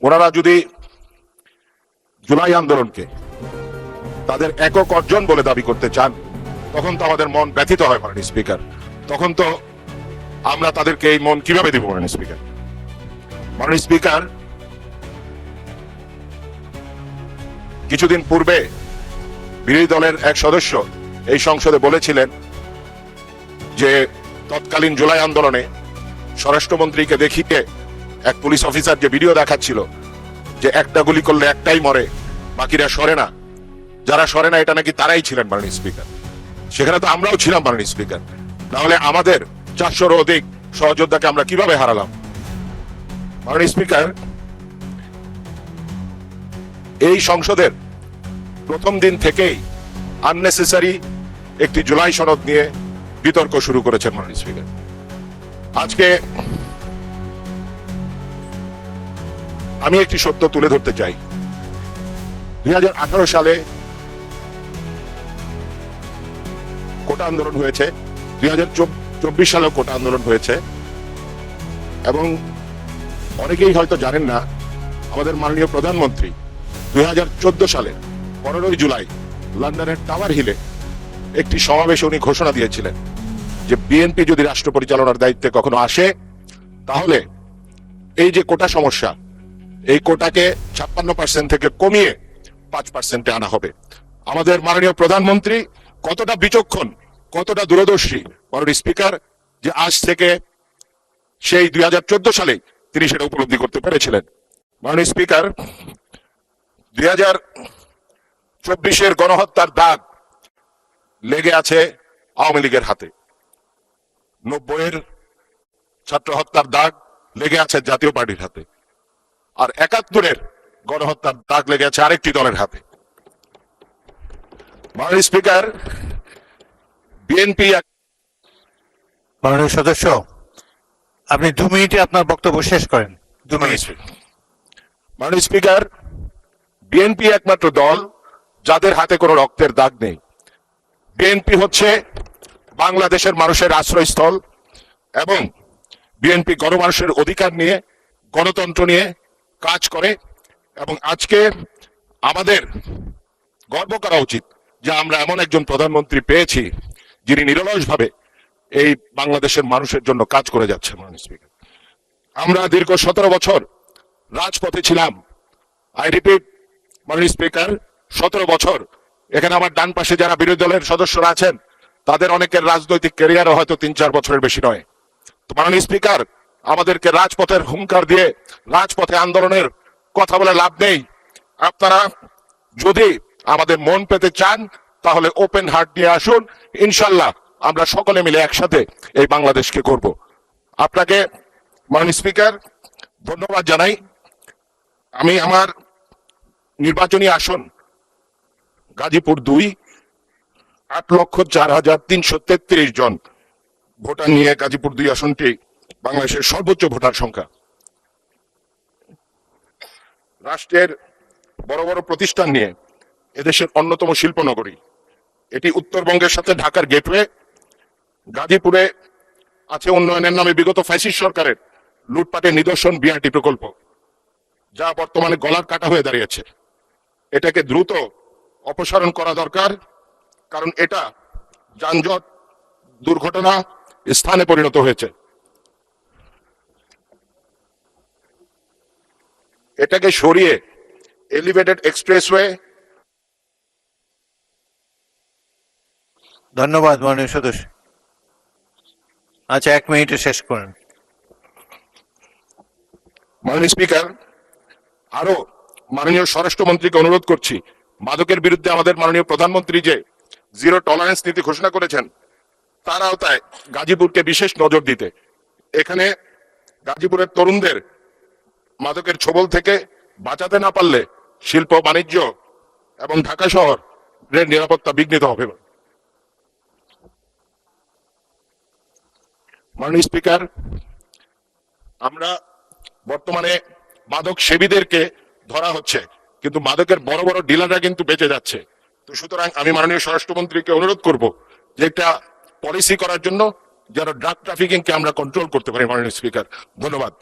ওনারা যদি জুলাই আন্দোলনকে তাদের একক অর্জন বলে দাবি করতে চান, তখন তো আমাদের মন ব্যথিত হয় মাননীয় স্পিকার। তখন তো আমরা তাদেরকে এই মন কিভাবে দিব মাননীয় স্পিকার? মাননীয় স্পিকার, কিছুদিন পূর্বে বিরোধী দলের এক সদস্য এই সংসদে বলেছিলেন যে তৎকালীন জুলাই আন্দোলনে স্বরাষ্ট্রমন্ত্রীকে দেখিয়ে এক পুলিশ অফিসার যে ভিডিও দেখাচ্ছিল যে একটা গুলি করলে একটাই মরে, বাকিরা সরে না, যারা সরে না এটা নাকি তারাই ছিলেন মাননীয় স্পিকার। সেখানে তো আমরাও ছিলাম মাননীয় স্পিকার। তাহলে আমাদের 400-র অধিক সহযোদ্ধাকে আমরা কিভাবে হারালাম? মাননীয় স্পিকার, এই সংসদের প্রথম দিন থেকেই আননেসেসারি একটি জুলাই সনদ নিয়ে বিতর্ক শুরু করেছেন মাননীয় স্পিকার। আজকে আমি একটি সত্য তুলে ধরতে চাই। 2018 সালে কোটা আন্দোলন হয়েছে, 2024 সালেও কোটা আন্দোলন হয়েছে, এবং অনেকেই হয়তো জানেন না, আমাদের মাননীয় প্রধানমন্ত্রী 2014 সালে 15 জুলাই লন্ডনের টাওয়ার হিলে একটি সমাবেশে উনি ঘোষণা দিয়েছিলেন যে বিএনপি যদি রাষ্ট্র পরিচালনার দায়িত্বে কখনো আসে, তাহলে এই যে কোটা সমস্যা, এই কোটাকে 56% থেকে কমিয়ে 5%-এ আনা হবে। আমাদের মাননীয় প্রধানমন্ত্রী কতটা বিচক্ষণ, কতটা দূরদর্শী মাননীয় স্পিকার, যে আজ থেকে সেই 2014 সালে তিনি সেটা উপলব্ধি করতে পেরেছিলেন। মাননীয় স্পিকার, 2024-এর গণহত্যার দাগ লেগে আছে আওয়ামী লীগের হাতে, 90-এর ছাত্র হত্যার দাগ লেগে আছে জাতীয় পার্টির হাতে, আর 71-এর গণহত্যার দাগ লেগে আছে আরেকটি দলের হাতে। মাননীয় স্পিকার, বিএনপি, মাননীয় সদস্য, আপনি 2 মিনিটে আপনার বক্তব্য শেষ করেন। 2 মিনিট। মাননীয় স্পিকার, বিএনপি একমাত্র দল যাদের হাতে কোনো রক্তের দাগ নেই। বিএনপি হচ্ছে বাংলাদেশের মানুষের আশ্রয়স্থল, এবং বিএনপি গণমানুষের অধিকার নিয়ে, গণতন্ত্র নিয়ে কাজ করে। এবং আজকে আমাদের গর্ব করা উচিত যে আমরা এমন একজন প্রধানমন্ত্রী পেয়েছি যিনি নিরলসভাবে এই বাংলাদেশের মানুষের জন্য কাজ করে যাচ্ছে। মাননীয় স্পিকার, আমরা দীর্ঘ 17 বছর রাজপথে ছিলাম। আই রিপিট মাননীয় স্পিকার, 17 বছর। এখানে আমার ডান পাশে যারা বিরোধী দলের সদস্যরা আছেন, তাদের অনেকের রাজনৈতিক ক্যারিয়ারও হয়তো 3-4 বছরের বেশি নয়। তো মাননীয় স্পিকার, আমাদেরকে রাজপথের হুঙ্কার দিয়ে রাজপথে আন্দোলনের কথা বলে লাভ নেই। আপনারা যদি আমাদের মন পেতে চান, তাহলে ওপেন হার্ট নিয়ে আসুন। ইনশাল্লাহ আমরা সকলে মিলে একসাথে এই বাংলাদেশকে করব। আপনাকে মাননীয় স্পিকার ধন্যবাদ জানাই। আমি আমার নির্বাচনী আসন গাজীপুর 2, 8,04,333 জন ভোটার নিয়ে গাজীপুর 2 আসনটি বাংলাদেশের সর্বোচ্চ ভোটার সংখ্যা। রাষ্ট্রের বড় বড় প্রতিষ্ঠান নিয়ে এদেশের অন্যতম শিল্পনগরী। এটি উত্তরবঙ্গের সাথে ঢাকার গেটওয়ে। গাজীপুরে আছে উন্নয়নের নামে বিগত ফ্যাসিস্ট সরকারের লুটপাটের নিদর্শন বিআরটি প্রকল্প, যা বর্তমানে গলার কাটা হয়ে দাঁড়িয়েছে। এটাকে দ্রুত অপসারণ করা দরকার, কারণ এটা যানজট, দুর্ঘটনা স্থানে পরিণত হয়েছে। এটাকে সরিয়ে এলিভেটেড এক্সপ্রেসওয়ে। ধন্যবাদ মাননীয় সদস্য। আচ্ছা, 1 মিনিটে শেষ করেন। মাননীয় স্পিকার, আরো মাননীয় স্বরাষ্ট্রমন্ত্রীকে অনুরোধ করছি, মাদকের বিরুদ্ধে আমাদের মাননীয় প্রধানমন্ত্রী যে 0 টলারেন্স নীতি ঘোষণা করেছেন, তার আওতায় গাজীপুরকে বিশেষ নজর দিতে। এখানে গাজীপুরের তরুণদের মাদকের ছোবল থেকে বাঁচাতে না পারলে শিল্প, বাণিজ্য এবং ঢাকা শহরের নিরাপত্তা বিঘ্নিত হবে। মাননীয় স্পিকার, আমরা বর্তমানে মাদক সেবীদেরকে ধরা হচ্ছে, কিন্তু মাদকের বড় বড় ডিলাররা কিন্তু বেঁচে যাচ্ছে। তো সুতরাং আমি মাননীয় স্বরাষ্ট্রমন্ত্রীকে অনুরোধ করব যে একটা পলিসি করার জন্য, যারা ড্রাগ ট্রাফিকিং কে আমরা কন্ট্রোল করতে পারি। মাননীয় স্পিকার, ধন্যবাদ।